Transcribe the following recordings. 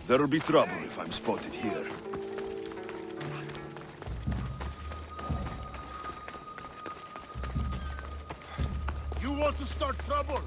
There'll be trouble if I'm spotted here. You want to start trouble?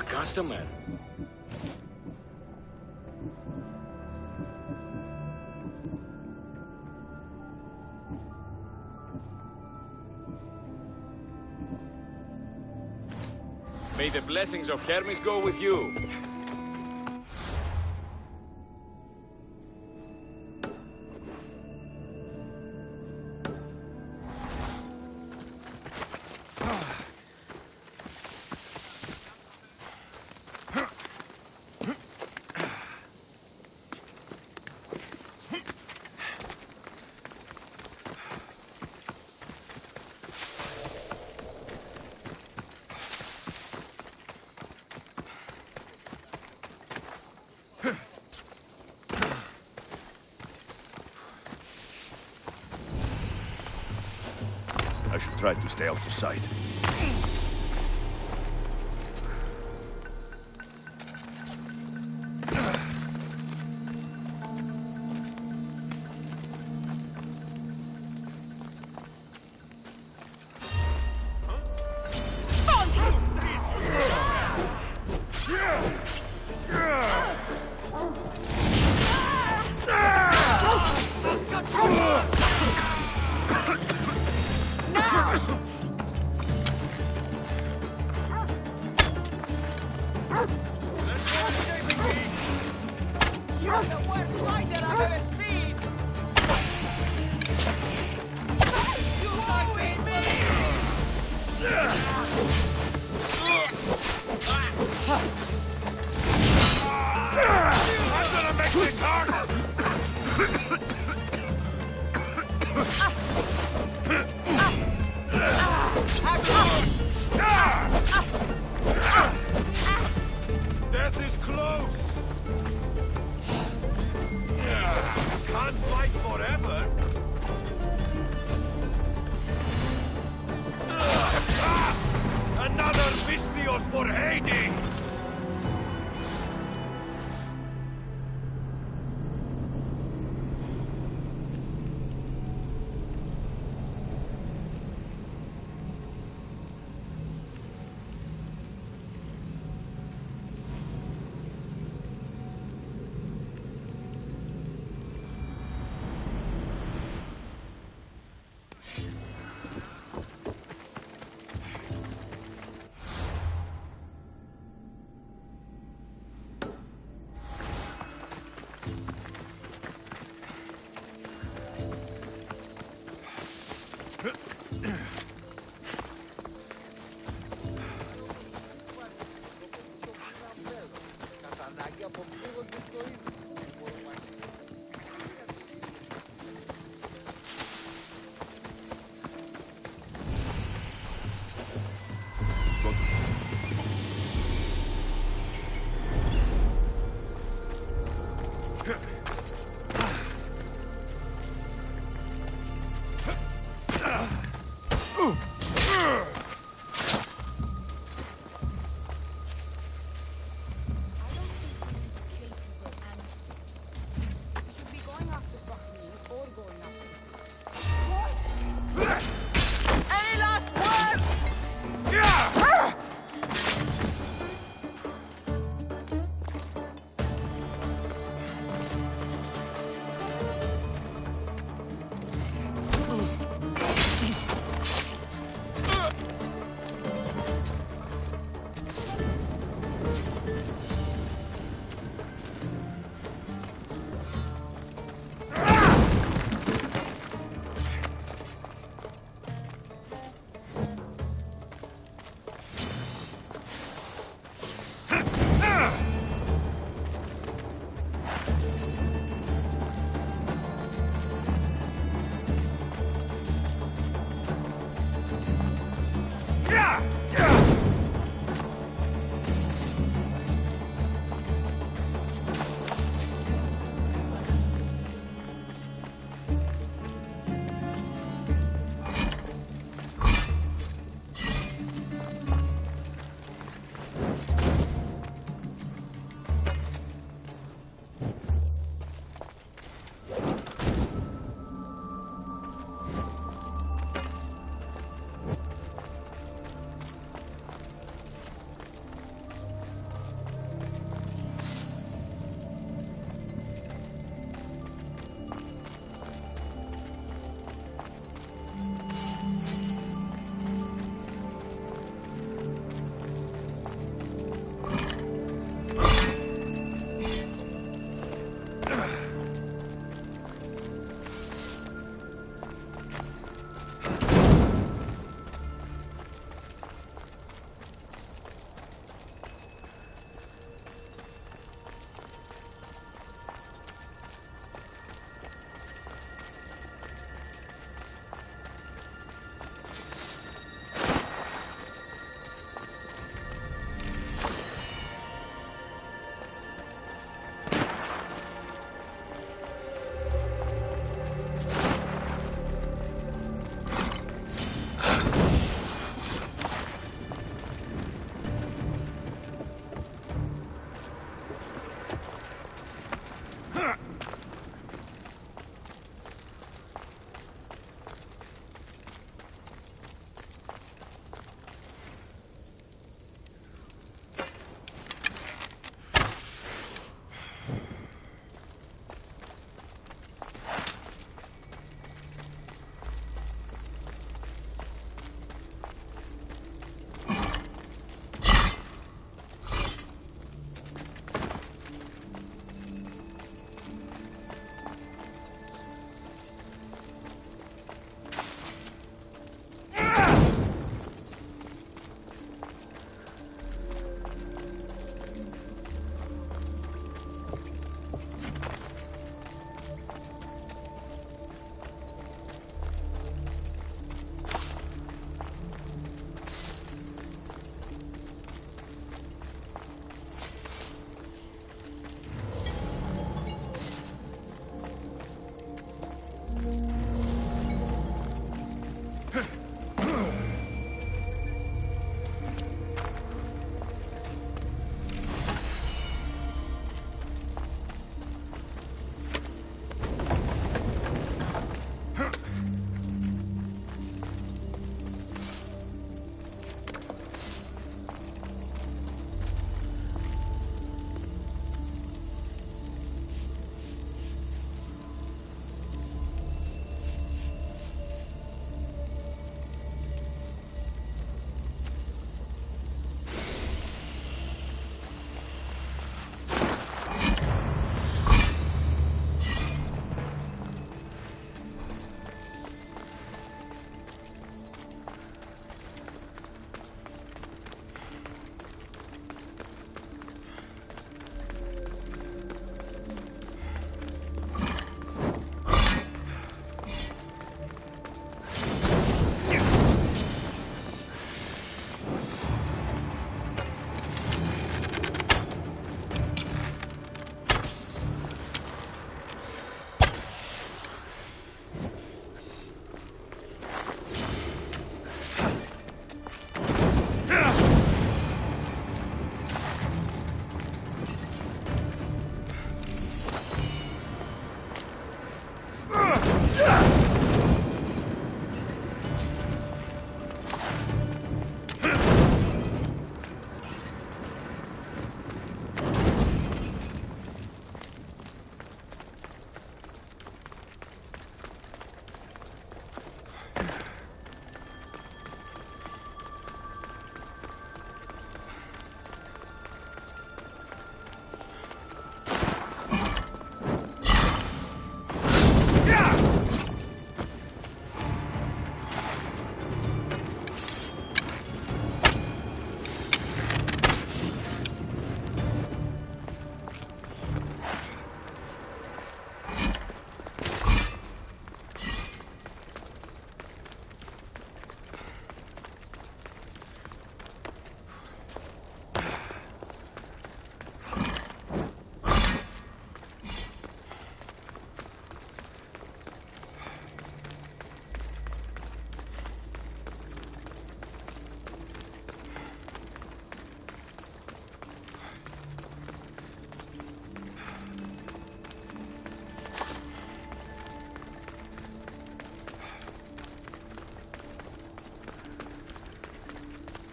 Customer. May the blessings of Hermes go with you. I should try to stay out of sight.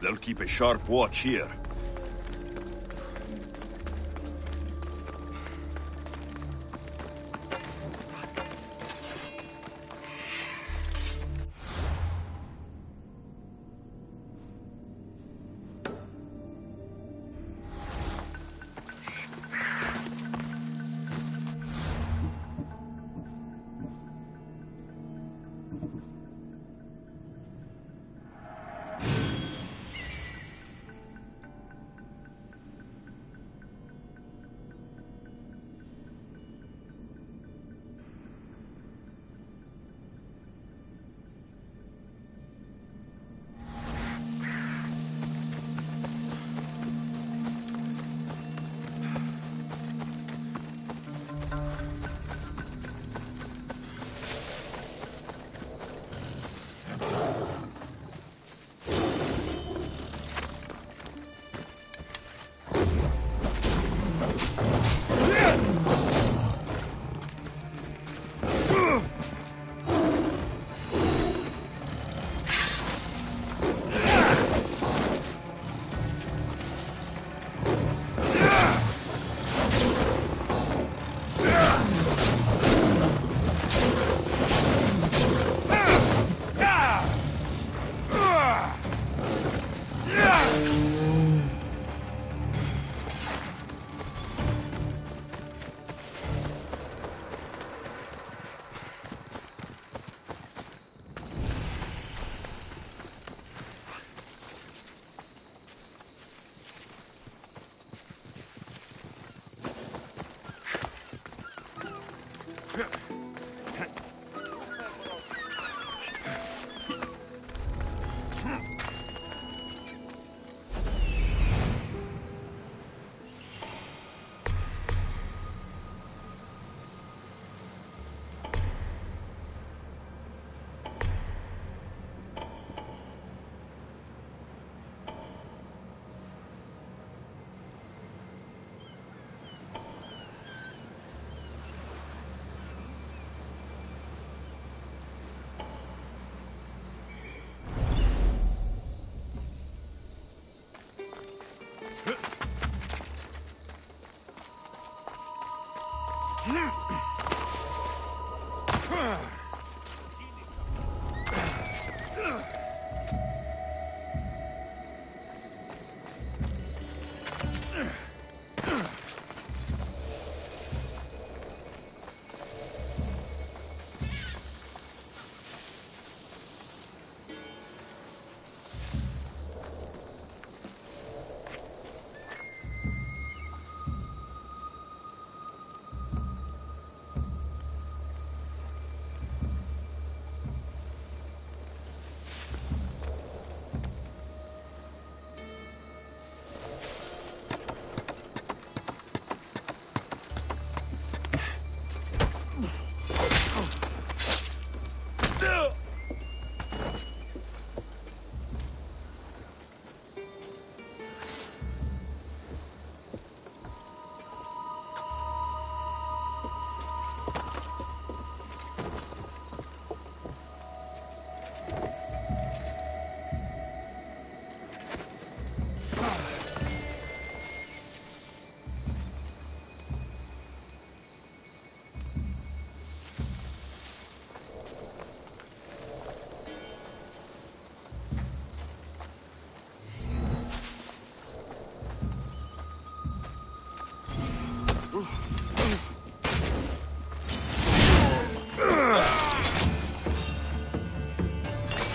They'll keep a sharp watch here.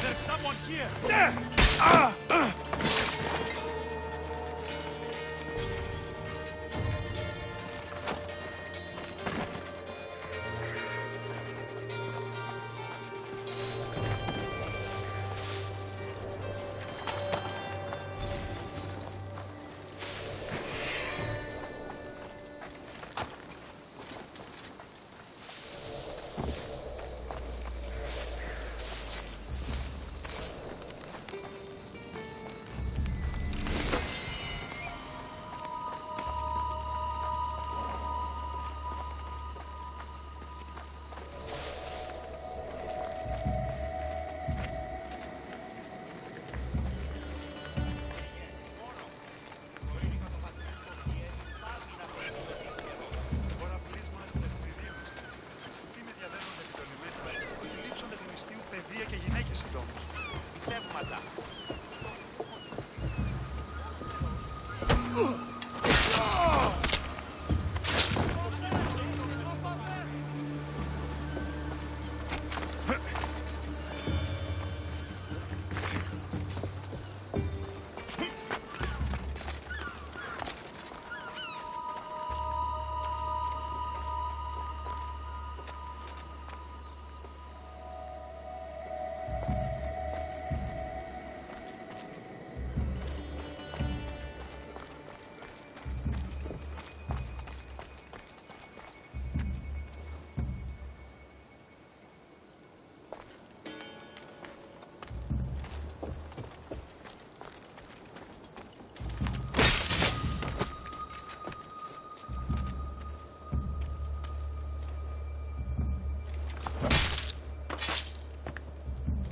There's someone here! Sparta.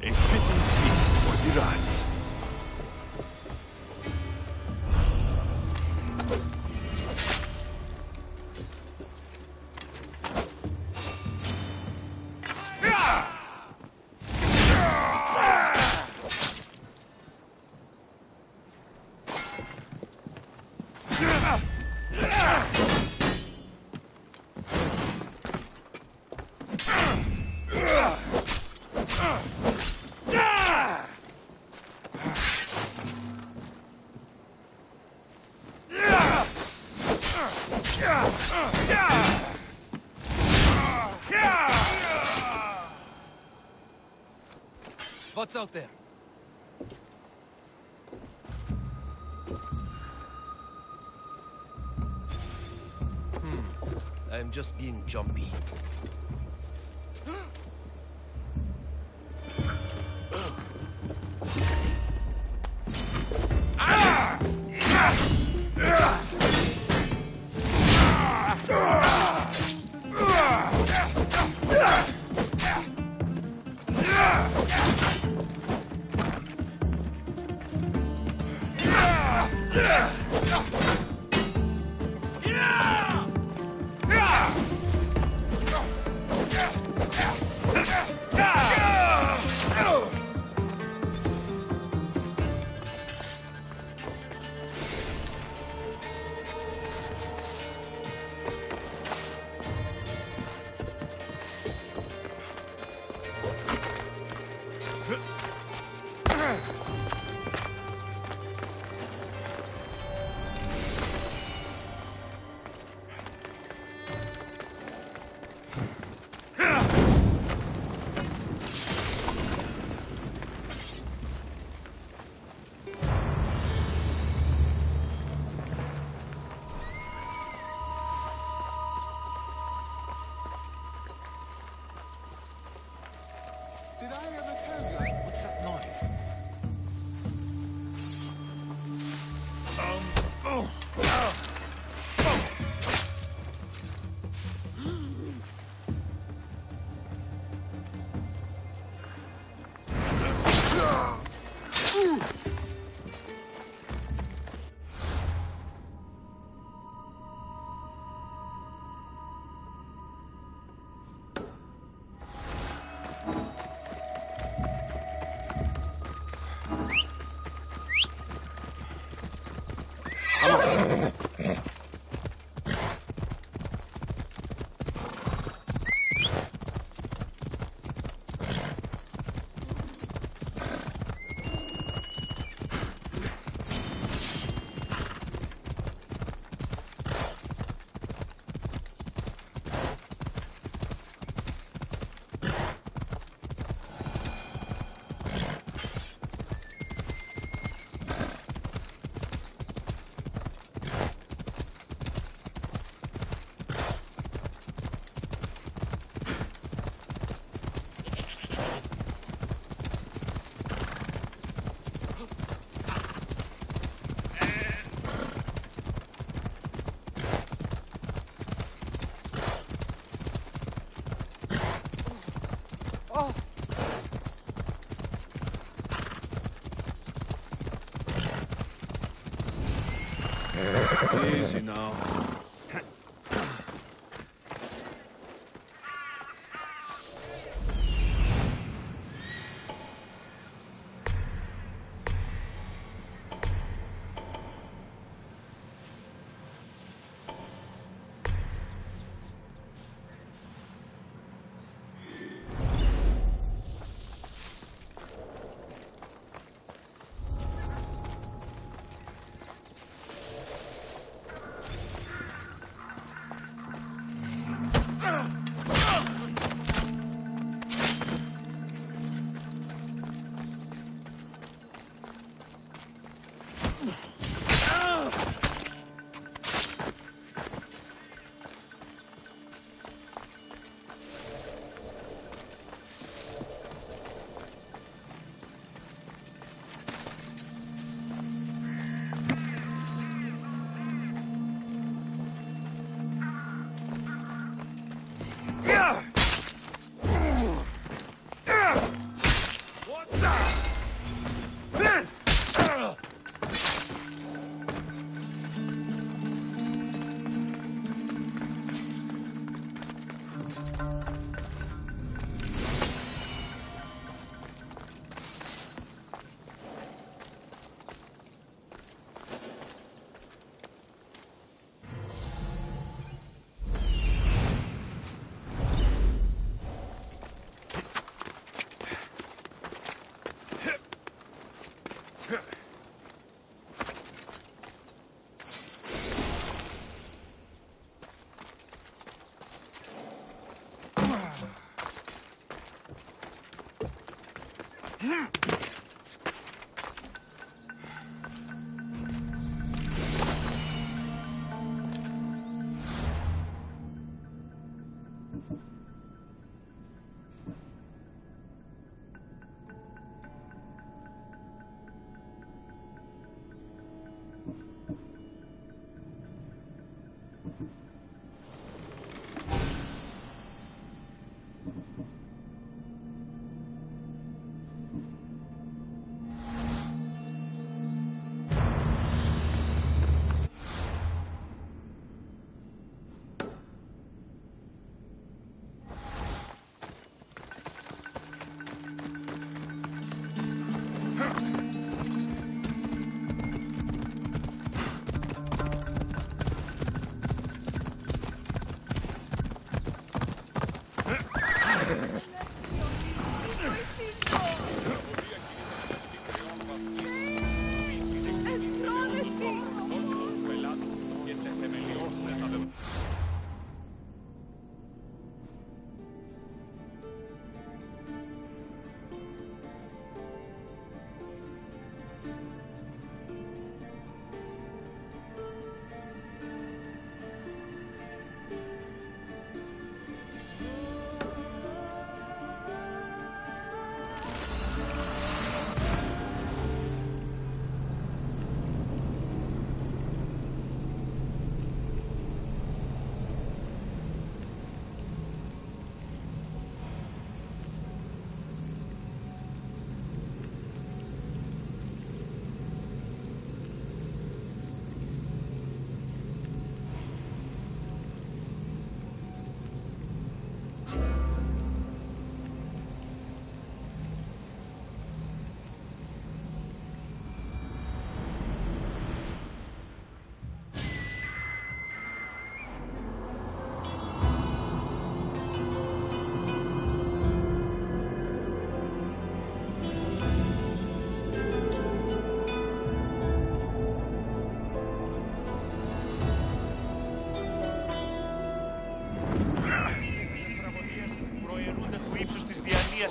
A fitting feast for the rats. What's out there? I'm just being jumpy. Did I ever tell you? What's that noise? Easy now.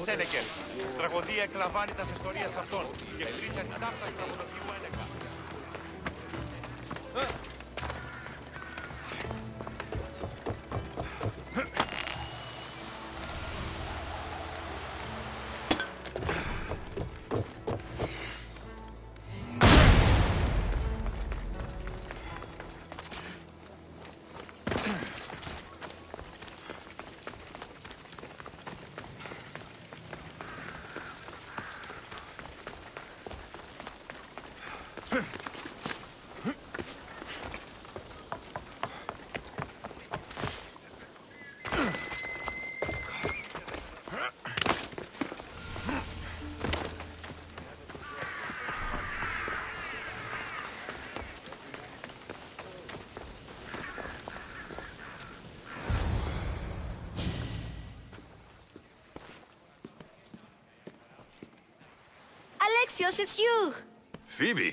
Σένεκερ. Τραγωδία εκλαμβάνει τα ιστορίας αυτών και χρήσα την τάψα τραγωδοποιού έλεγα. Alexios, it's you! Phoebe?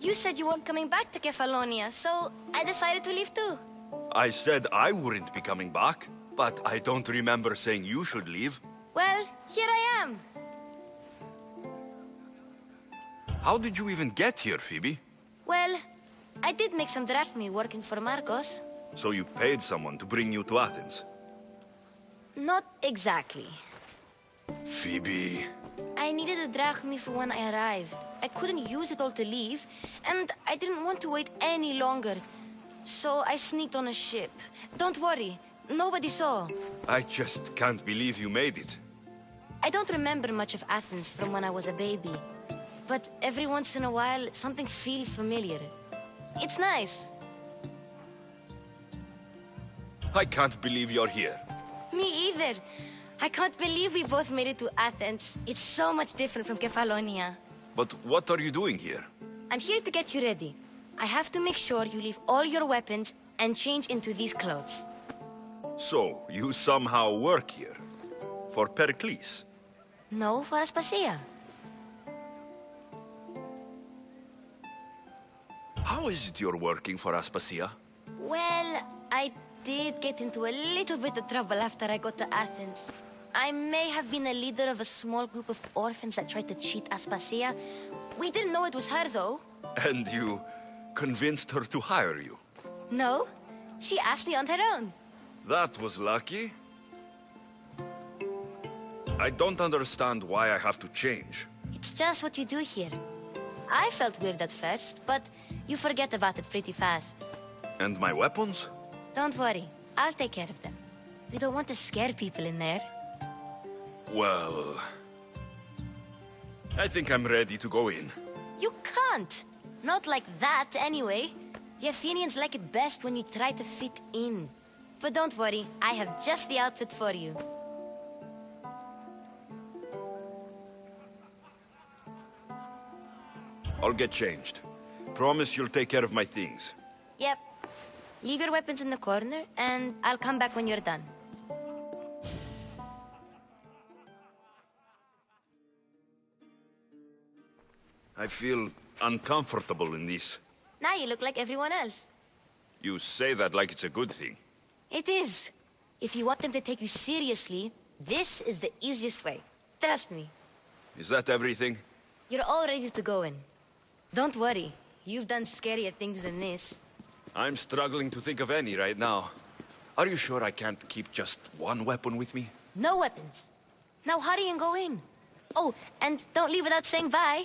You said you weren't coming back to Kefalonia, so I decided to leave too. I said I wouldn't be coming back, but I don't remember saying you should leave. Well, here I am. How did you even get here, Phoebe? Well, I did make some drachmi working for Marcos. So you paid someone to bring you to Athens? Not exactly. Phoebe... I needed a drachmi for when I arrived. I couldn't use it all to leave, and I didn't want to wait any longer. So I sneaked on a ship. Don't worry, nobody saw. I just can't believe you made it. I don't remember much of Athens from when I was a baby. but every once in a while, something feels familiar. It's nice. I can't believe you're here. Me either. I can't believe we both made it to Athens. It's so much different from Kefalonia. But what are you doing here? I'm here to get you ready. I have to make sure you leave all your weapons and change into these clothes. So, you somehow work here? For Pericles? No, for Aspasia. How is it you're working for Aspasia? Well, I did get into a little bit of trouble after I got to Athens. I may have been a leader of a small group of orphans that tried to cheat Aspasia. We didn't know it was her, though. And you convinced her to hire you? No, she asked me on her own. That was lucky. I don't understand why I have to change. It's just what you do here. I felt weird at first, but you forget about it pretty fast. And my weapons? Don't worry, I'll take care of them. We don't want to scare people in there. Well, I think I'm ready to go in. You can't. Not like that, anyway. The Athenians like it best when you try to fit in. But don't worry, I have just the outfit for you. I'll get changed. Promise you'll take care of my things. Yep. Leave your weapons in the corner, and I'll come back when you're done. I feel uncomfortable in this. Now you look like everyone else. You say that like it's a good thing. It is. If you want them to take you seriously, this is the easiest way. Trust me. Is that everything? You're all ready to go in. Don't worry. You've done scarier things than this. I'm struggling to think of any right now. Are you sure I can't keep just one weapon with me? No weapons. Now hurry and go in. Oh, and don't leave without saying bye.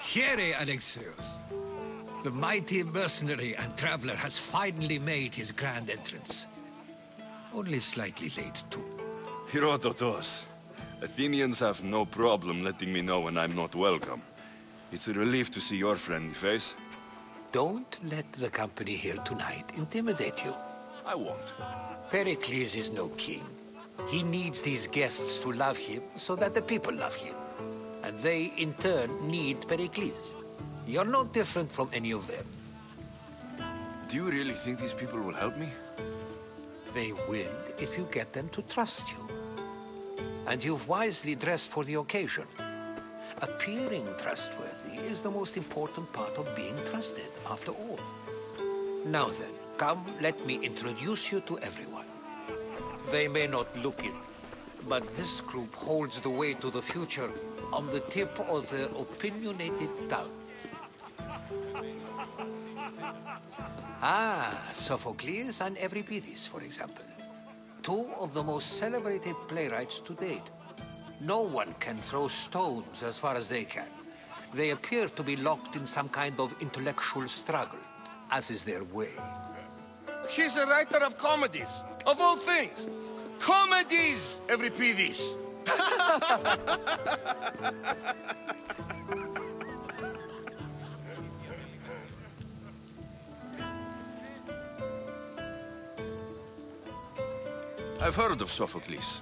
Here, Alexios. The mighty mercenary and traveler has finally made his grand entrance. Only slightly late, too. Herodotus. Athenians have no problem letting me know when I'm not welcome. It's a relief to see your friendly face. Don't let the company here tonight intimidate you. I won't. Pericles is no king. He needs these guests to love him so that the people love him. And they, in turn, need Pericles. You're no different from any of them. Do you really think these people will help me? They will if you get them to trust you. And you've wisely dressed for the occasion. Appearing trustworthy is the most important part of being trusted, after all. Now then, come, let me introduce you to everyone. They may not look it, but this group holds the way to the future on the tip of their opinionated tongues. Sophocles and Euripides, for example. Two of the most celebrated playwrights to date. No one can throw stones as far as they can. They appear to be locked in some kind of intellectual struggle, as is their way. He's a writer of comedies, of all things. Comedies, Euripides. I've heard of Sophocles.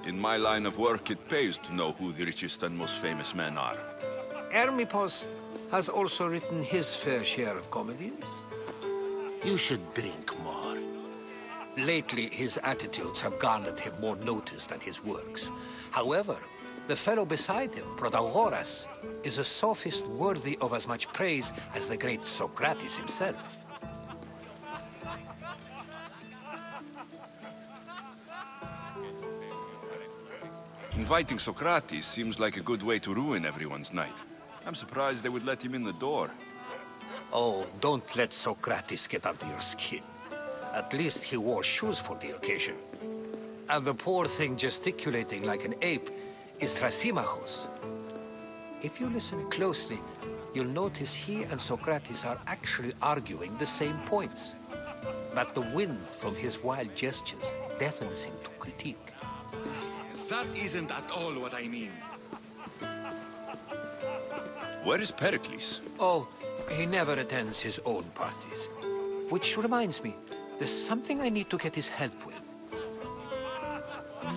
In my line of work, it pays to know who the richest and most famous men are. Hermippos has also written his fair share of comedies. You should drink more. Lately, his attitudes have garnered him more notice than his works. However, the fellow beside him, Protagoras, is a sophist worthy of as much praise as the great Socrates himself. Inviting Socrates seems like a good way to ruin everyone's night. I'm surprised they would let him in the door. Oh, don't let Socrates get under your skin. At least he wore shoes for the occasion. And the poor thing gesticulating like an ape is Thrasymachos. If you listen closely, you'll notice he and Socrates are actually arguing the same points. but the wind from his wild gestures deafens him to critique. That isn't at all what I mean. Where is Pericles? Oh, he never attends his own parties. Which reminds me, there's something I need to get his help with.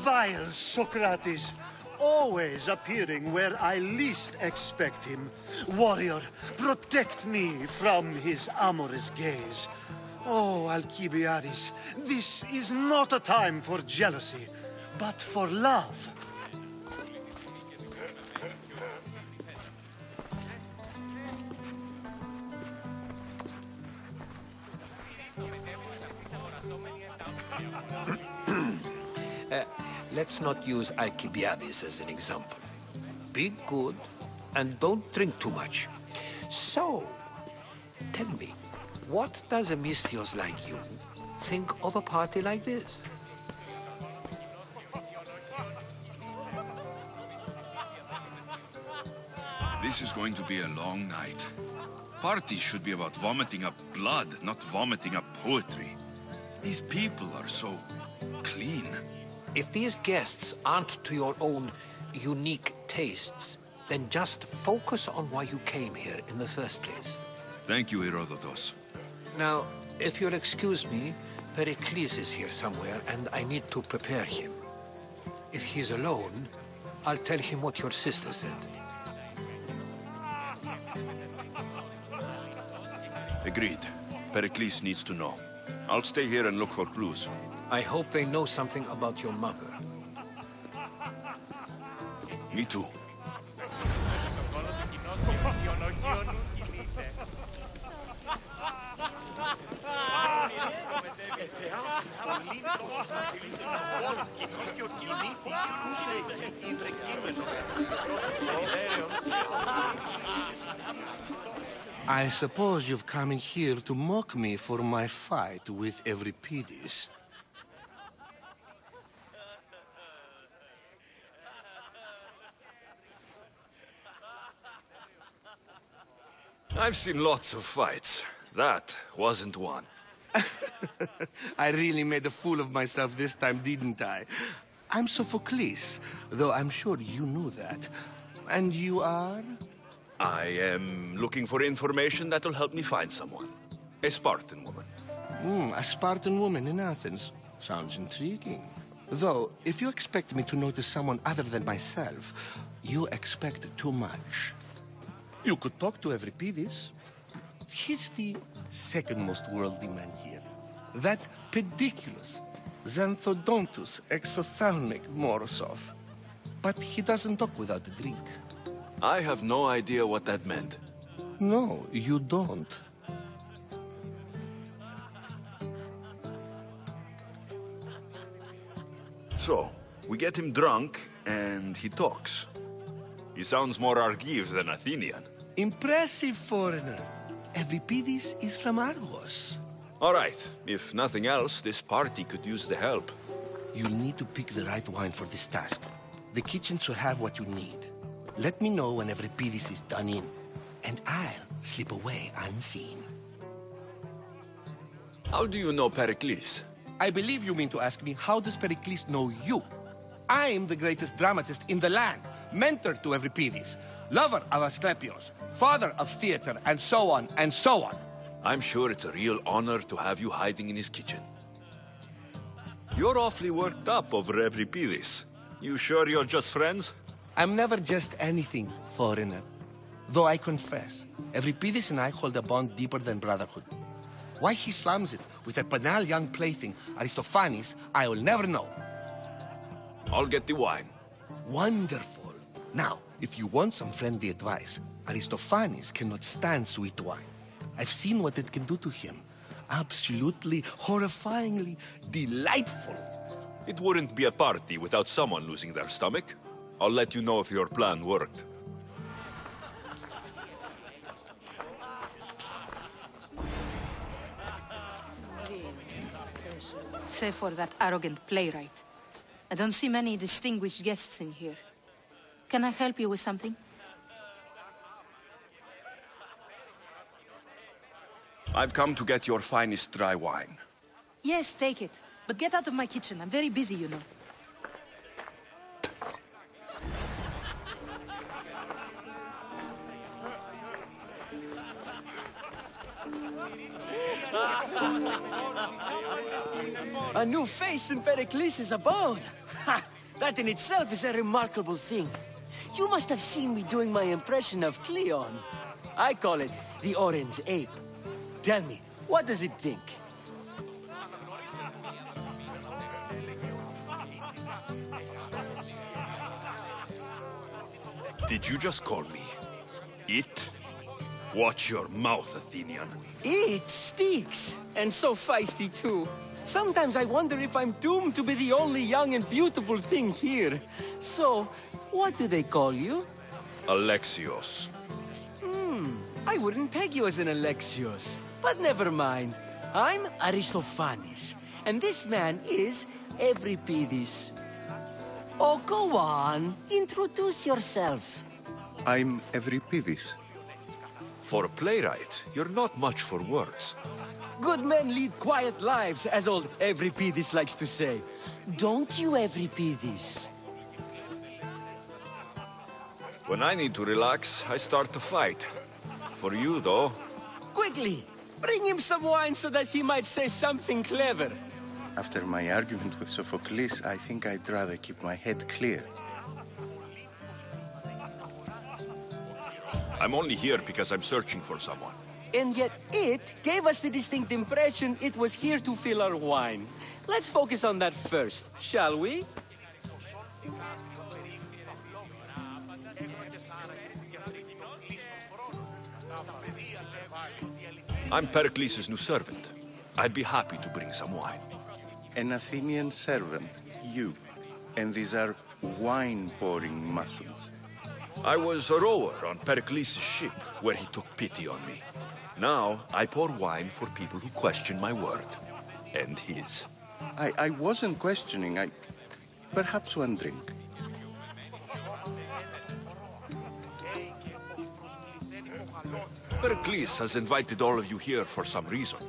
Vile Socrates, always appearing where I least expect him. Warrior, protect me from his amorous gaze. Oh, Alcibiades, this is not a time for jealousy, but for love. Let's not use Alcibiades as an example. Be good and don't drink too much. So, tell me, what does a Mystios like you think of a party like this? This is going to be a long night. Parties should be about vomiting up blood, not vomiting up poetry. These people are so clean. If these guests aren't to your own unique tastes, then just focus on why you came here in the first place. Thank you, Herodotus. Now, if you'll excuse me, Pericles is here somewhere, and I need to prepare him. If he's alone, I'll tell him what your sister said. Agreed. Pericles needs to know. I'll stay here and look for clues. I hope they know something about your mother. Me too. I suppose you've come in here to mock me for my fight with Euripides. I've seen lots of fights. That wasn't one. I really made a fool of myself this time, didn't I? I'm Sophocles, though I'm sure you knew that. And you are? I am looking for information that'll help me find someone. A Spartan woman. A Spartan woman in Athens. Sounds intriguing. Though, if you expect me to notice someone other than myself, you expect too much. You could talk to Euripides. He's the second most worldly man here. That pediculous, xanthodontus, exophthalmic Morosov. But he doesn't talk without a drink. I have no idea what that meant. No, you don't. So, we get him drunk, and he talks. He sounds more Argive than Athenian. Impressive, foreigner. Euripides is from Argos. All right. If nothing else, this party could use the help. You'll need to pick the right wine for this task. The kitchen should have what you need. Let me know when Euripides is done in, and I'll slip away unseen. How do you know Pericles? I believe you mean to ask me, how does Pericles know you? I'm the greatest dramatist in the land, mentor to Euripides, lover of Asclepios, father of theater, and so on, and so on. I'm sure it's a real honor to have you hiding in his kitchen. You're awfully worked up over Euripides. You sure you're just friends? I'm never just anything, foreigner. Though I confess, Euripides and I hold a bond deeper than brotherhood. Why he slams it with a banal young plaything, Aristophanes, I will never know. I'll get the wine. Wonderful. Now, if you want some friendly advice, Aristophanes cannot stand sweet wine. I've seen what it can do to him. Absolutely, horrifyingly delightful. It wouldn't be a party without someone losing their stomach. I'll let you know if your plan worked. Save for that arrogant playwright. I don't see many distinguished guests in here. Can I help you with something? I've come to get your finest dry wine. Yes, take it. But get out of my kitchen. I'm very busy, you know. A new face in Pericles' abode. Ha! That in itself is a remarkable thing. You must have seen me doing my impression of Cleon. I call it the Orange Ape. Tell me, what does it think? Did you just call me it? Watch your mouth, Athenian. It speaks, and so feisty too. Sometimes I wonder if I'm doomed to be the only young and beautiful thing here. So, what do they call you? Alexios. I wouldn't peg you as an Alexios. But never mind. I'm Aristophanes, and this man is Euripides. Oh, go on. Introduce yourself. I'm Euripides. For a playwright, you're not much for words. Good men lead quiet lives, as old Euripides likes to say. Don't you, Euripides? When I need to relax, I start to fight. For you, though. Quickly! Bring him some wine so that he might say something clever. After my argument with Sophocles, I think I'd rather keep my head clear. I'm only here because I'm searching for someone. And yet it gave us the distinct impression it was here to fill our wine. Let's focus on that first, shall we? I'm Pericles' new servant. I'd be happy to bring some wine. An Athenian servant, you. And these are wine-pouring muscles. I was a rower on Pericles' ship, where he took pity on me. Now, I pour wine for people who question my word. And his. I wasn't questioning. Perhaps one drink. Pericles has invited all of you here for some reason.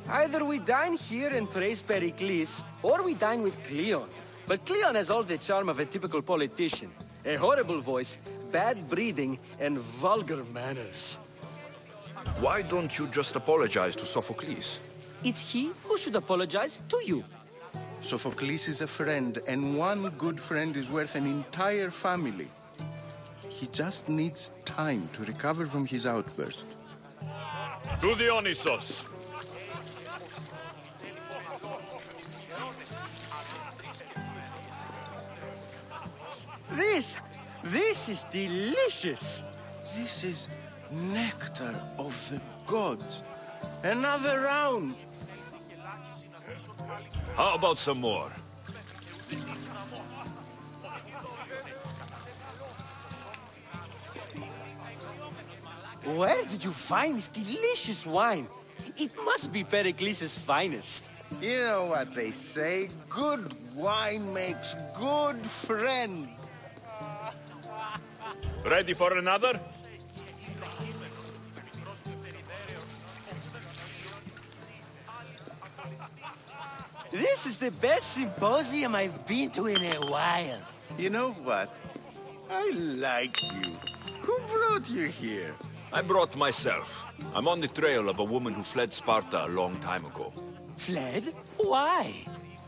Either we dine here and praise Pericles, or we dine with Cleon. But Cleon has all the charm of a typical politician. A horrible voice, bad breeding, and vulgar manners. Why don't you just apologize to Sophocles? It's he who should apologize to you. Sophocles is a friend, and one good friend is worth an entire family. He just needs time to recover from his outburst. To the ODYSSEY. This is delicious. This is nectar of the gods. Another round. How about some more? Where did you find this delicious wine? It must be Pericles' finest. You know what they say, good wine makes good friends. Ready for another? This is the best symposium I've been to in a while. You know what? I like you. Who brought you here? I brought myself. I'm on the trail of a woman who fled Sparta a long time ago. Fled? Why?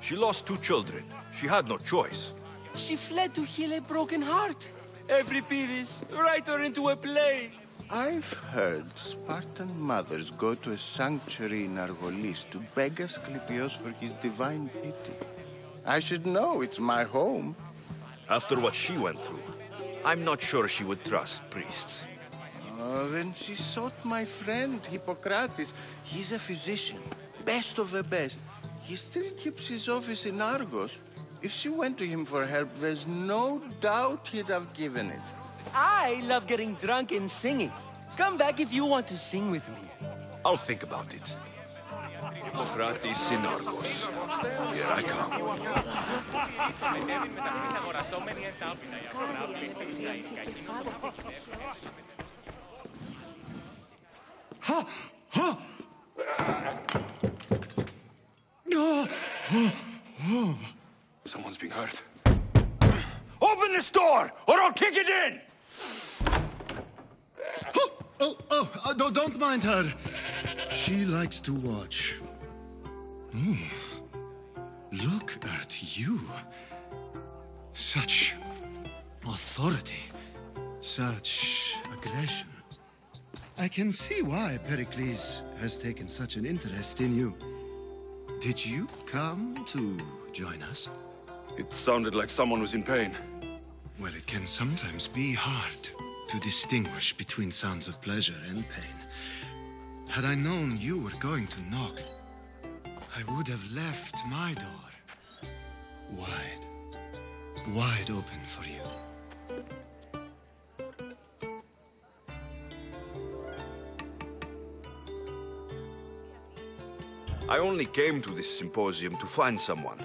She lost 2 children. She had no choice. She fled to heal a broken heart. Euripides, write her into a play. I've heard Spartan mothers go to a sanctuary in Argolis to beg Asclepios for his divine pity. I should know, it's my home. After what she went through, I'm not sure she would trust priests. Oh, then she sought my friend, Hippocrates. He's a physician, best of the best. He still keeps his office in Argos. If she went to him for help, there's no doubt he'd have given it. I love getting drunk and singing. Come back if you want to sing with me. I'll think about it. Hippocrates in Argos. Here I come. Ha! Ha! Someone's being hurt. Open this door, or I'll kick it in! Don't mind her. She likes to watch. Look at you. Such authority. Such aggression. I can see why Pericles has taken such an interest in you. Did you come to join us? It sounded like someone was in pain. Well, it can sometimes be hard to distinguish between sounds of pleasure and pain. Had I known you were going to knock, I would have left my door wide open for you. I only came to this symposium to find someone.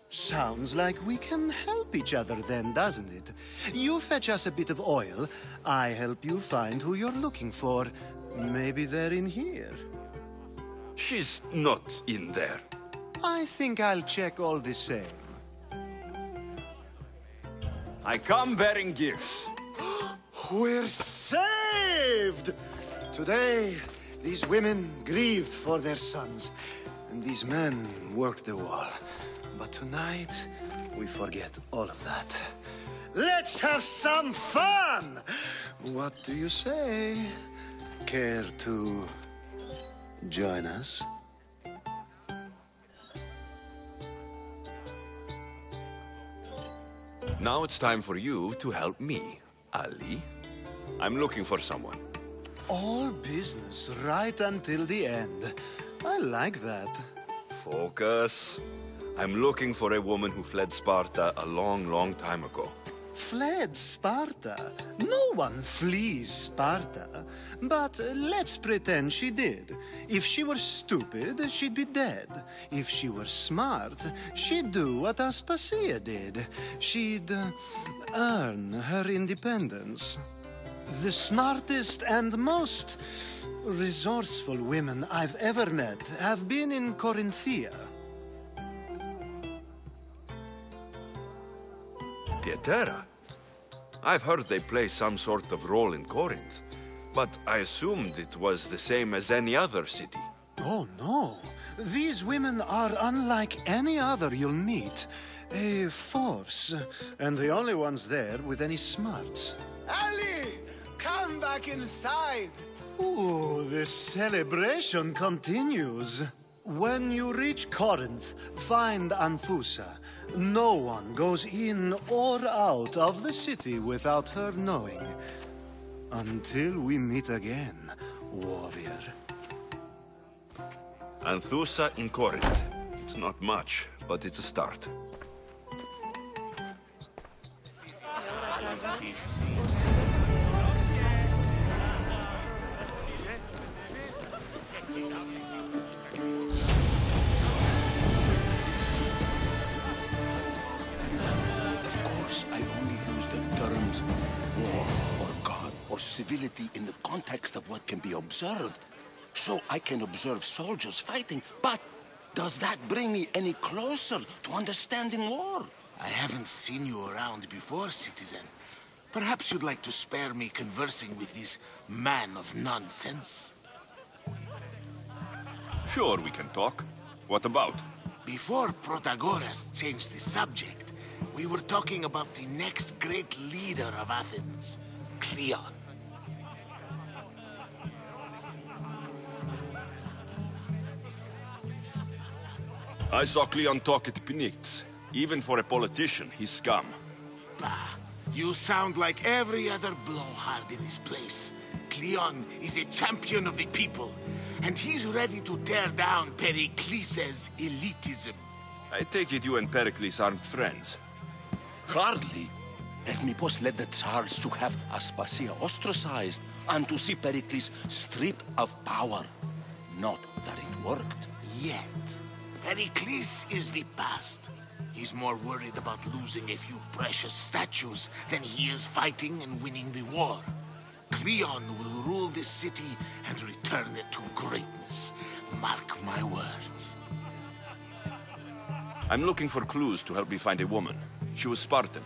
Sounds like we can help each other then, doesn't it? You fetch us a bit of oil, I help you find who you're looking for. Maybe they're in here. She's not in there. I think I'll check all the same. I come bearing gifts. We're saved! Today, these women grieved for their sons, and these men worked the wall. But tonight, we forget all of that. Let's have some fun! What do you say? Care to join us? Now it's time for you to help me, Ali. I'm looking for someone. All business right until the end. I like that. Focus. I'm looking for a woman who fled Sparta a long, long time ago. Fled Sparta? No one flees Sparta. But let's pretend she did. If she were stupid, she'd be dead. If she were smart, she'd do what Aspasia did. She'd earn her independence. The smartest and most resourceful women I've ever met have been in Corinthia. Pietera? I've heard they play some sort of role in Corinth, but I assumed it was the same as any other city. Oh, no. These women are unlike any other you'll meet. A force, and the only ones there with any smarts. Ali! Come back inside! Ooh, the celebration continues. When you reach Corinth, find Anthusa. No one goes in or out of the city without her knowing. Until we meet again, warrior. Anthusa in Corinth. It's not much, but it's a start. I only use the terms war or God or civility in the context of what can be observed. So I can observe soldiers fighting, but does that bring me any closer to understanding war? I haven't seen you around before, citizen. Perhaps you'd like to spare me conversing with this man of nonsense? Sure, we can talk. What about? Before Protagoras changed the subject, we were talking about the next great leader of Athens, Cleon. I saw Cleon talk at Pnyx. Even for a politician, he's scum. Bah, you sound like every other blowhard in this place. Cleon is a champion of the people, and he's ready to tear down Pericles' elitism. I take it you and Pericles aren't friends. Hardly. Hermippos led the Tsars to have Aspasia ostracized and to see Pericles stripped of power. Not that it worked. Yet. Pericles is the past. He's more worried about losing a few precious statues than he is fighting and winning the war. Cleon will rule this city and return it to greatness. Mark my words. I'm looking for clues to help me find a woman. She was Spartan.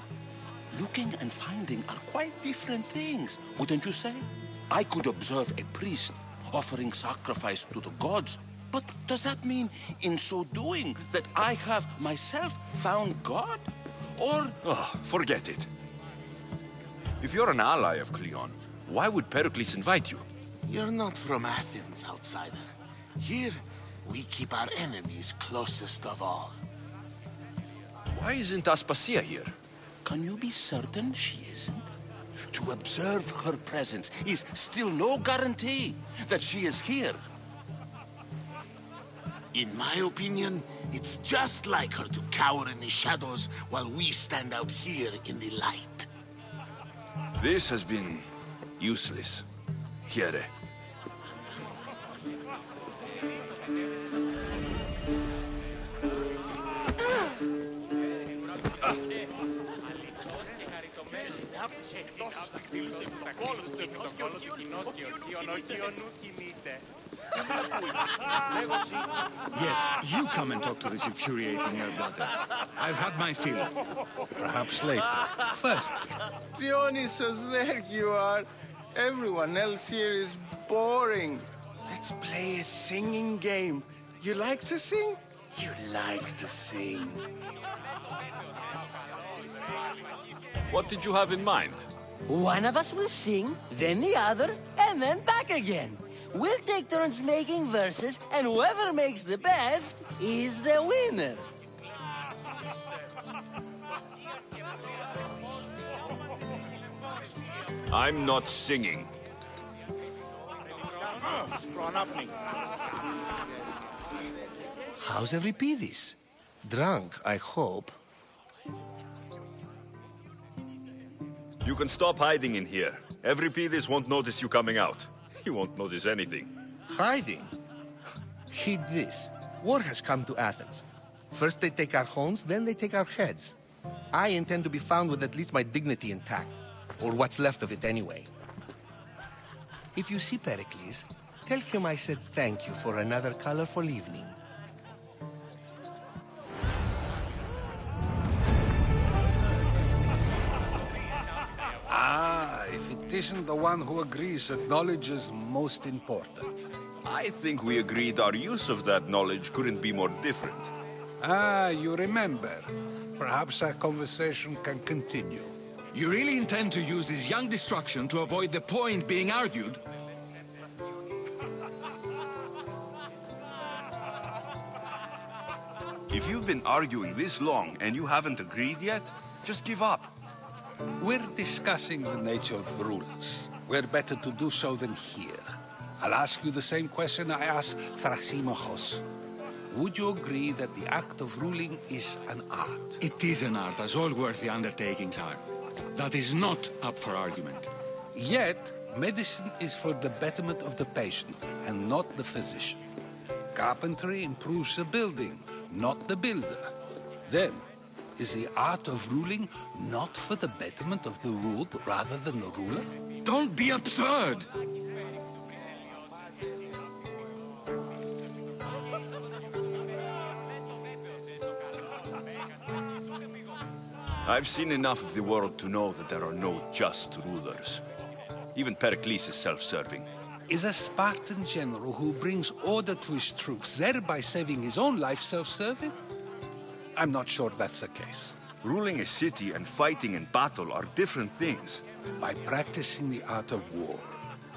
Looking and finding are quite different things, wouldn't you say? I could observe a priest offering sacrifice to the gods, but does that mean, in so doing, that I have myself found God? Or... Oh, forget it. If you're an ally of Cleon, why would Pericles invite you? You're not from Athens, outsider. Here, we keep our enemies closest of all. Why isn't Aspasia here? Can you be certain she isn't? To observe her presence is still no guarantee that she is here. In my opinion, it's just like her to cower in the shadows while we stand out here in the light. This has been useless. Here. Yes, you come and talk to this infuriating air-blooder. I've had my fill. Perhaps later. First, Dionysus, there you are. Everyone else here is boring. Let's play a singing game. You like to sing? You like to sing. What did you have in mind? One of us will sing, then the other, and then back again. We'll take turns making verses, and whoever makes the best is the winner. I'm not singing. How's Euripides? Drunk, I hope. You can stop hiding in here. Euripides won't notice you coming out. He won't notice anything. Hiding? Heed this. War has come to Athens. First they take our homes, then they take our heads. I intend to be found with at least my dignity intact. Or what's left of it anyway. If you see Pericles, tell him I said thank you for another colorful evening. If it isn't the one who agrees that knowledge is most important. I think we agreed our use of that knowledge couldn't be more different. You remember. Perhaps our conversation can continue. You really intend to use this young destruction to avoid the point being argued? If you've been arguing this long and you haven't agreed yet, just give up. We're discussing the nature of rulers. We're better to do so than here. I'll ask you the same question I asked Thrasymachos. Would you agree that the act of ruling is an art? It is an art, as all worthy undertakings are. That is not up for argument. Yet, medicine is for the betterment of the patient, and not the physician. Carpentry improves the building, not the builder. Then, is the art of ruling not for the betterment of the ruled rather than the ruler? Don't be absurd! I've seen enough of the world to know that there are no just rulers. Even Pericles is self-serving. Is a Spartan general who brings order to his troops, thereby saving his own life, self-serving? I'm not sure that's the case. Ruling a city and fighting in battle are different things. By practicing the art of war,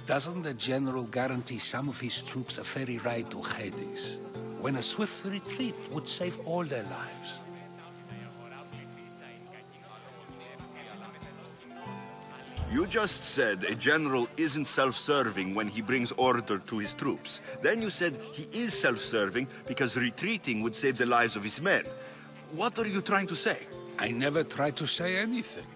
doesn't the general guarantee some of his troops a ferry ride to Hades, when a swift retreat would save all their lives? You just said a general isn't self-serving when he brings order to his troops. Then you said he is self-serving because retreating would save the lives of his men. What are you trying to say? I never tried to say anything.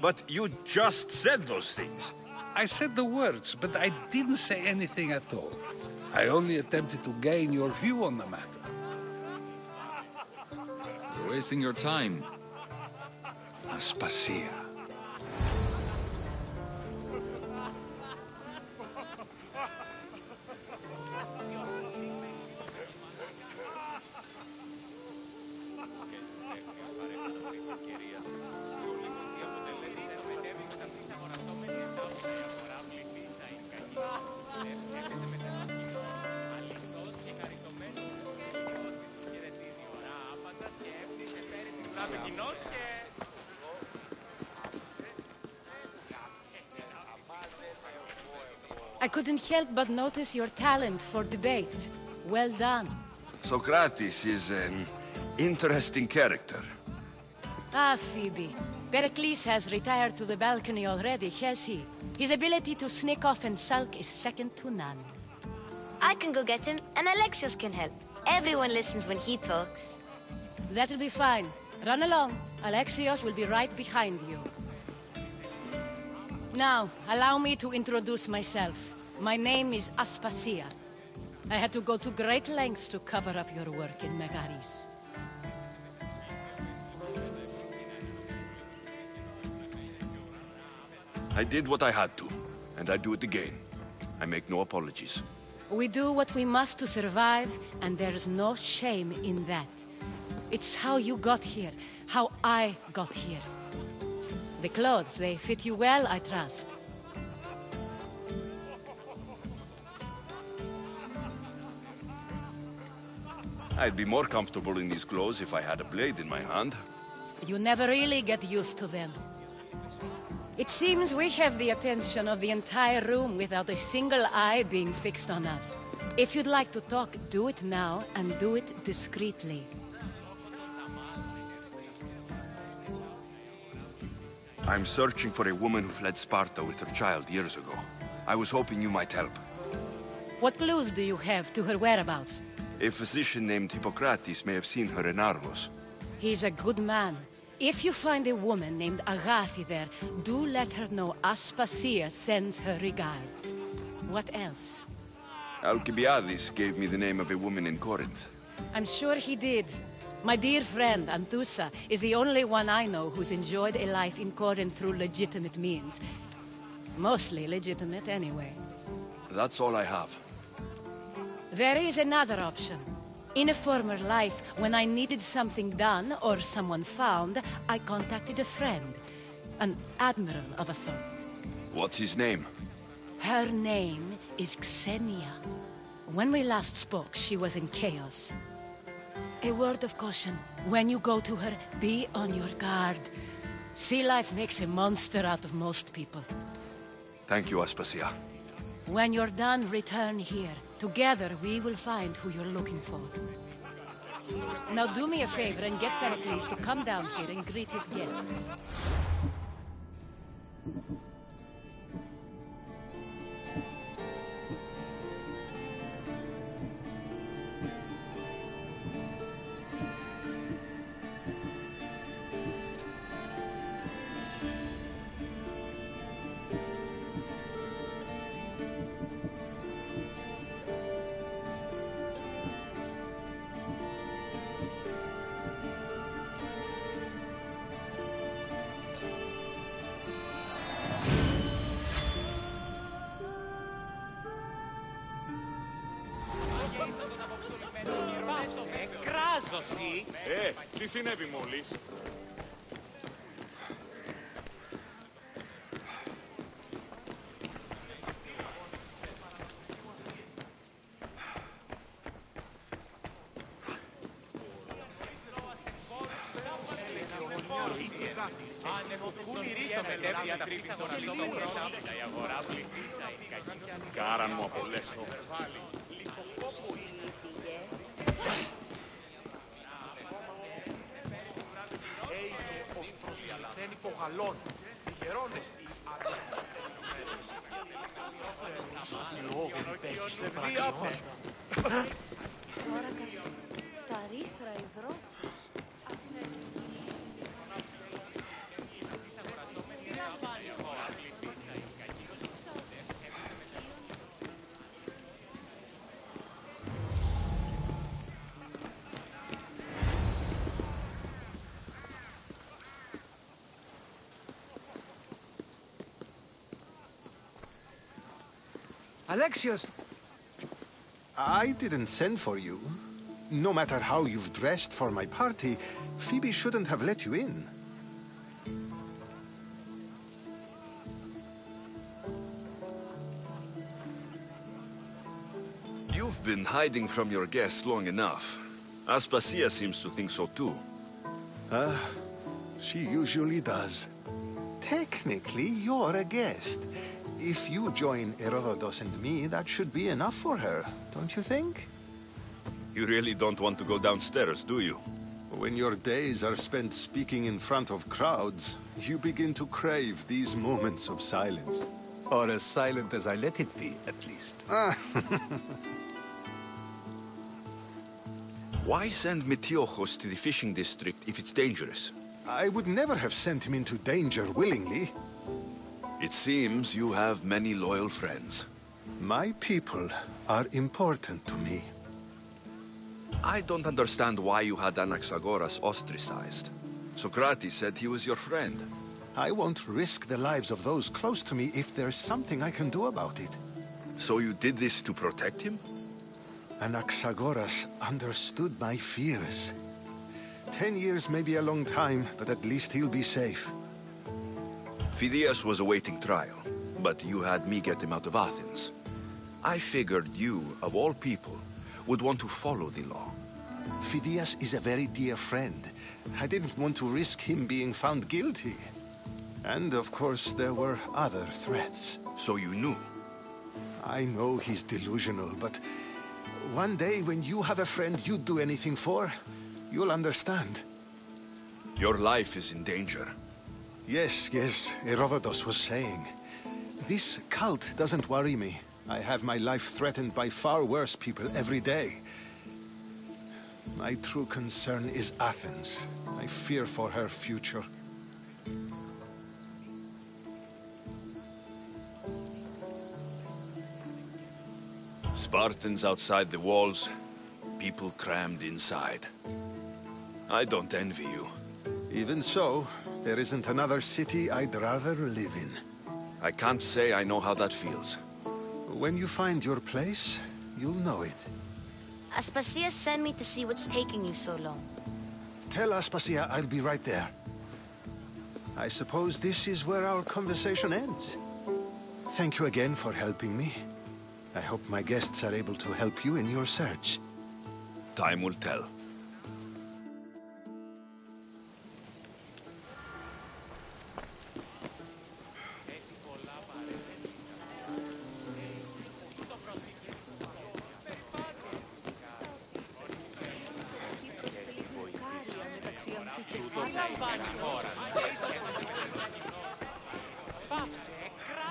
But you just said those things. I said the words, but I didn't say anything at all. I only attempted to gain your view on the matter. You're wasting your time. Aspasia. I couldn't help but notice your talent for debate. Well done. Socrates is an interesting character. Ah, Phoebe. Pericles has retired to the balcony already, has he? His ability to sneak off and sulk is second to none. I can go get him, and Alexios can help. Everyone listens when he talks. That'll be fine. Run along. Alexios will be right behind you. Now, allow me to introduce myself. My name is Aspasia. I had to go to great lengths to cover up your work in Megaris. I did what I had to, and I do it again. I make no apologies. We do what we must to survive, and there's no shame in that. It's how you got here, how I got here. The clothes, they fit you well, I trust. I'd be more comfortable in these clothes if I had a blade in my hand. You never really get used to them. It seems we have the attention of the entire room without a single eye being fixed on us. If you'd like to talk, do it now, and do it discreetly. I'm searching for a woman who fled Sparta with her child years ago. I was hoping you might help. What clues do you have to her whereabouts? A physician named Hippocrates may have seen her in Argos. He's a good man. If you find a woman named Agathi there, do let her know Aspasia sends her regards. What else? Alcibiades gave me the name of a woman in Corinth. I'm sure he did. My dear friend, Anthusa, is the only one I know who's enjoyed a life in Corinth through legitimate means. Mostly legitimate, anyway. That's all I have. There is another option. In a former life, when I needed something done or someone found, I contacted a friend. An admiral of a sort. What's his name? Her name is Xenia. When we last spoke, she was in chaos. A word of caution. When you go to her, be on your guard. Sea life makes a monster out of most people. Thank you, Aspasia. When you're done, return here. Together, we will find who you're looking for. Now do me a favor and get Pericles to come down here and greet his guests. Τι συνέβη μόλις? Κάραν μου απολέσω. Γαλλών, γερόνεστη Τα ρήθρα υδρό. Alexios! I didn't send for you. No matter how you've dressed for my party, Phoebe shouldn't have let you in. You've been hiding from your guests long enough. Aspasia seems to think so too. She usually does. Technically, you're a guest. If you join Herodotus and me, that should be enough for her, don't you think? You really don't want to go downstairs, do you? When your days are spent speaking in front of crowds, you begin to crave these moments of silence. Or as silent as I let it be, at least. Why send Metiochos to the fishing district if it's dangerous? I would never have sent him into danger willingly. It seems you have many loyal friends. My people are important to me. I don't understand why you had Anaxagoras ostracized. Socrates said he was your friend. I won't risk the lives of those close to me if there's something I can do about it. So you did this to protect him? Anaxagoras understood my fears. 10 years may be a long time, but at least he'll be safe. Phidias was awaiting trial, but you had me get him out of Athens. I figured you, of all people, would want to follow the law. Phidias is a very dear friend. I didn't want to risk him being found guilty. And of course, there were other threats. So you knew? I know he's delusional, but one day when you have a friend you'd do anything for, you'll understand. Your life is in danger. Yes, Herodotus was saying. This cult doesn't worry me. I have my life threatened by far worse people every day. My true concern is Athens. I fear for her future. Spartans outside the walls, people crammed inside. I don't envy you. Even so, there isn't another city I'd rather live in. I can't say I know how that feels. When you find your place, you'll know it. Aspasia sent me to see what's taking you so long. Tell Aspasia I'll be right there. I suppose this is where our conversation ends. Thank you again for helping me. I hope my guests are able to help you in your search. Time will tell.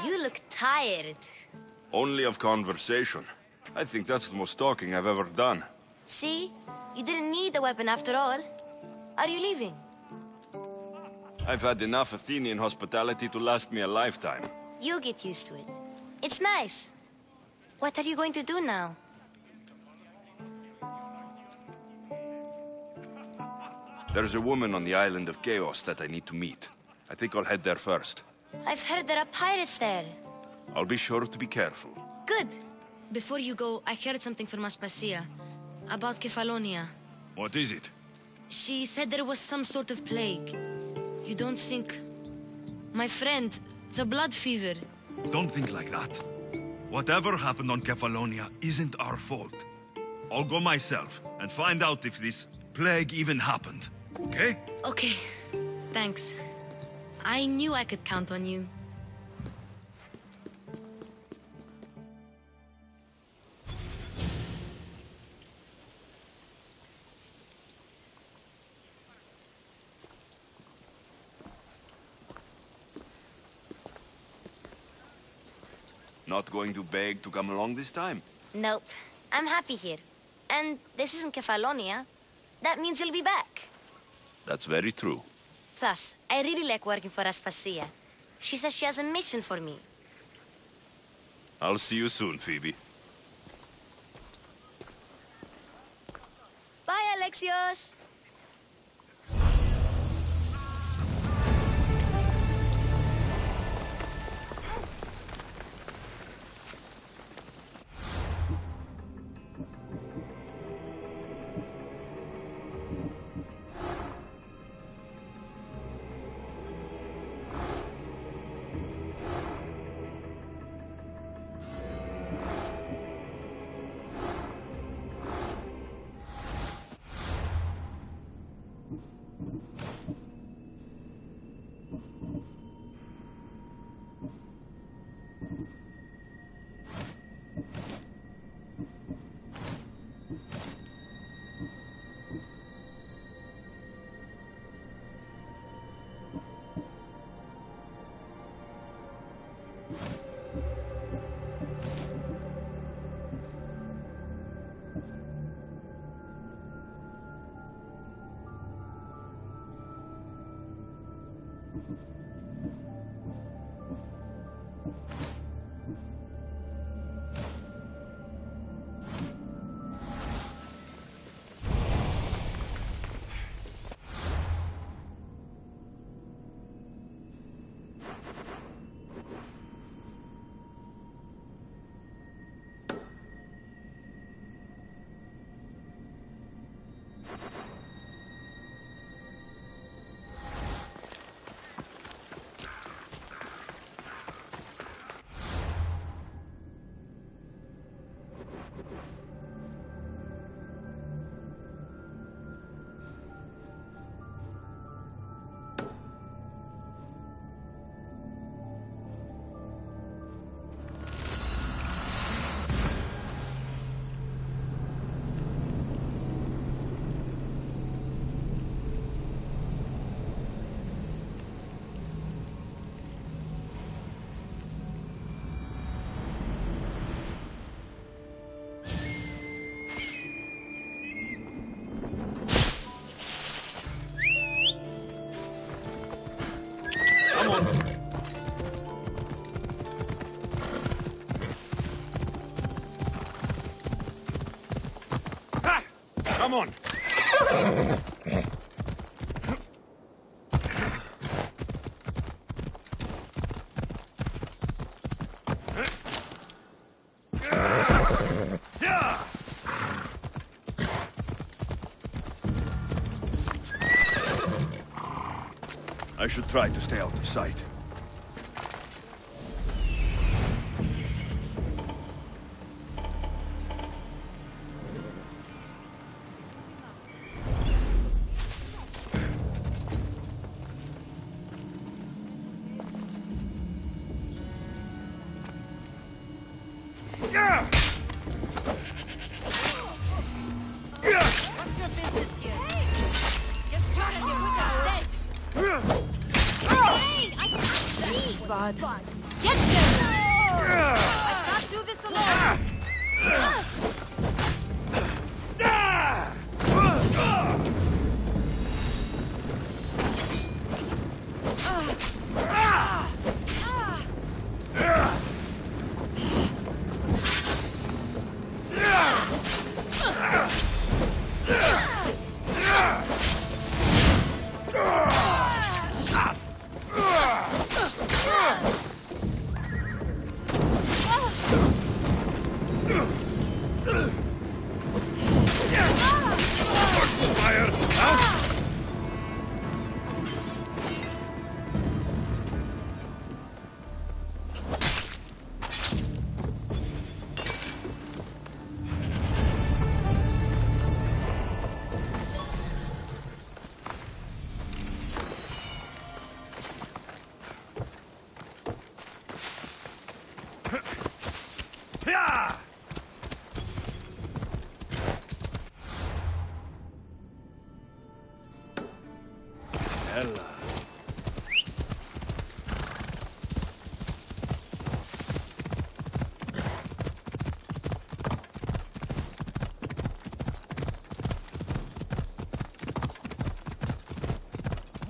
You look tired. Only of conversation. I think that's the most talking I've ever done. See? You didn't need the weapon after all. Are you leaving? I've had enough Athenian hospitality to last me a lifetime. You'll get used to it. It's nice. What are you going to do now? There's a woman on the island of Chaos that I need to meet. I think I'll head there first. I've heard there are pirates there. I'll be sure to be careful. Good. Before you go, I heard something from Aspasia about Kefalonia. What is it? She said there was some sort of plague. You don't think... My friend, the blood fever. Don't think like that. Whatever happened on Kefalonia isn't our fault. I'll go myself and find out if this plague even happened. Okay? Okay. Thanks. I knew I could count on you. Not going to beg to come along this time? Nope. I'm happy here. And this isn't Kefalonia. That means you'll be back. That's very true. Plus, I really like working for Aspasia. She says she has a mission for me. I'll see you soon, Phoebe. Bye, Alexios! Come on! I should try to stay out of sight. What's your business here? Get out of here with that sense! Hey! I can't see! Bud. Get there! I can't do this alone!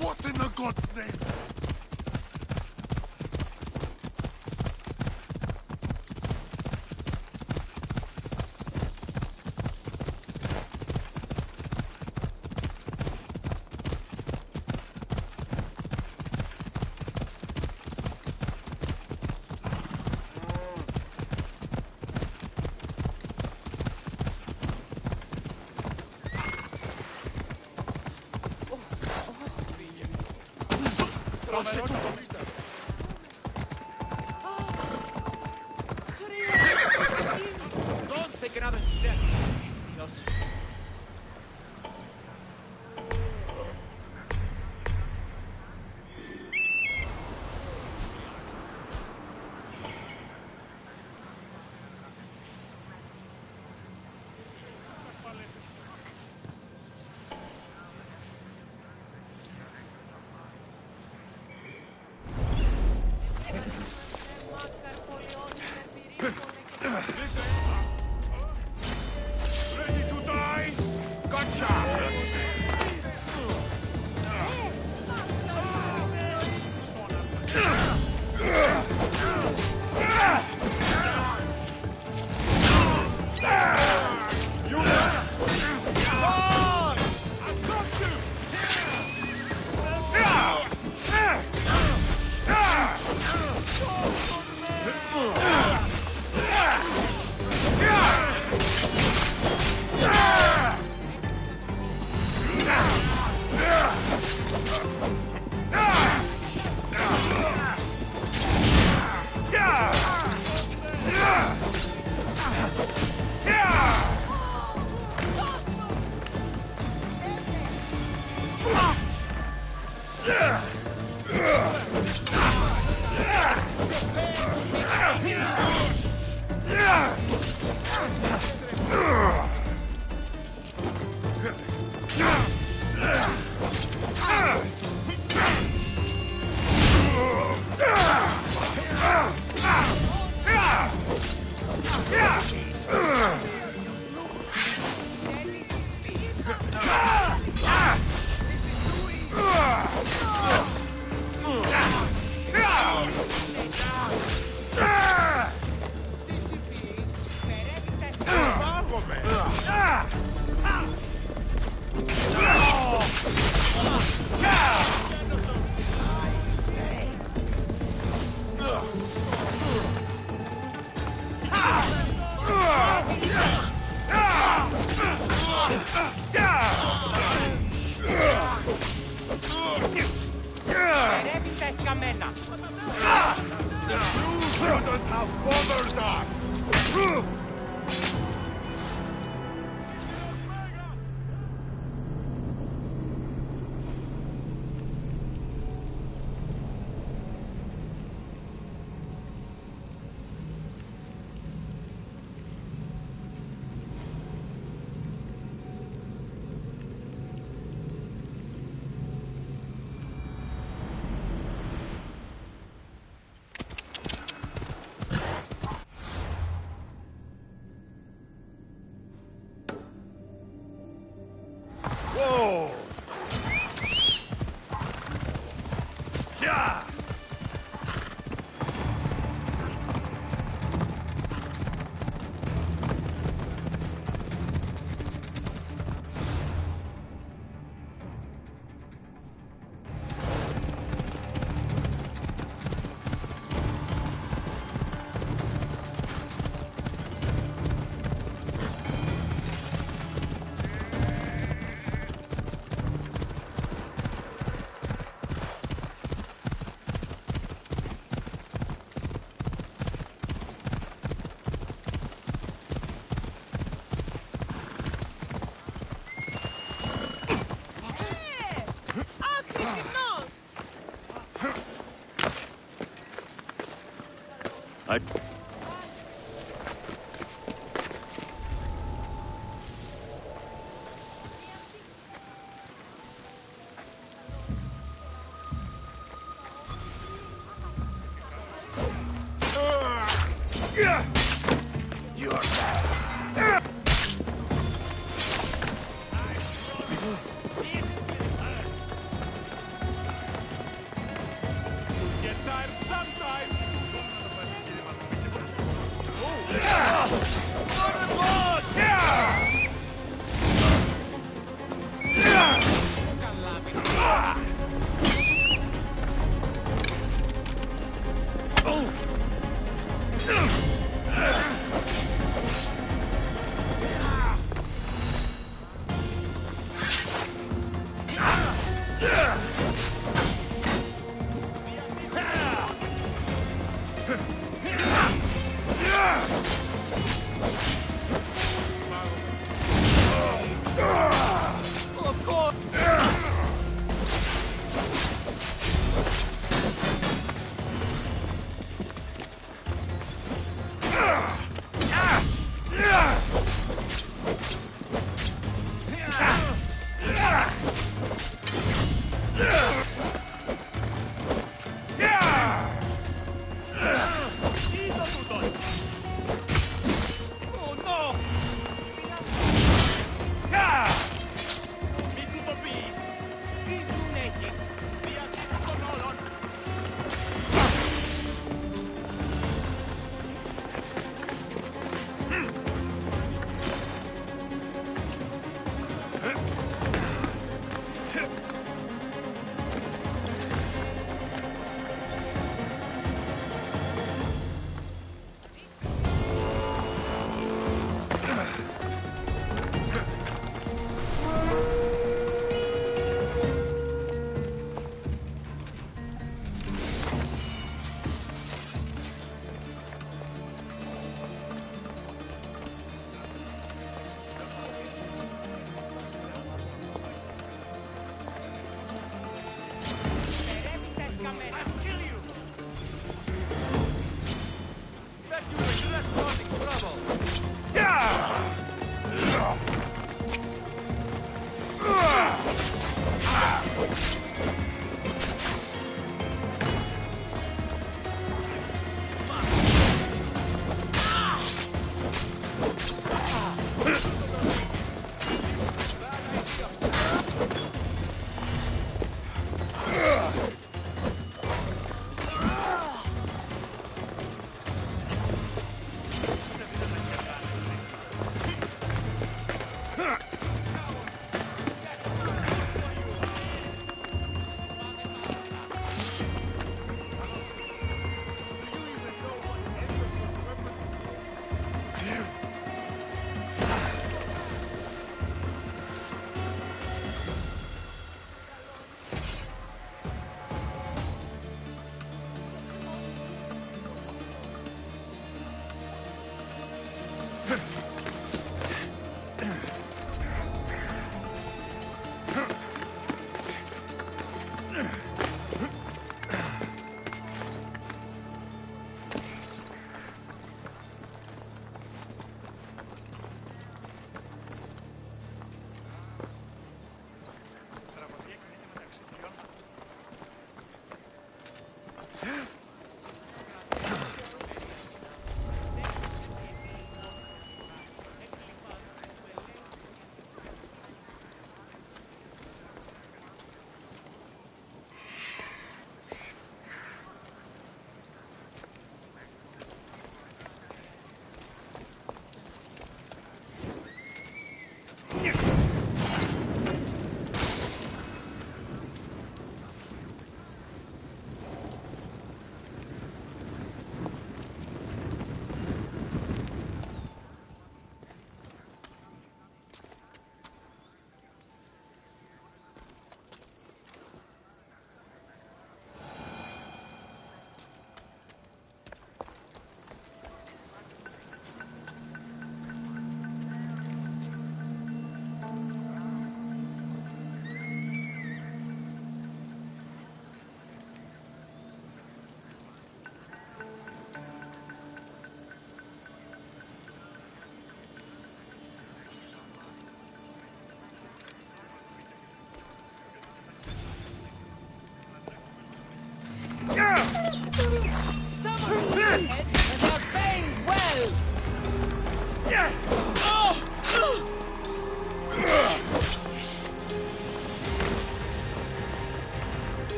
What in the God's name? Don't take another step. Dios. Ready to die?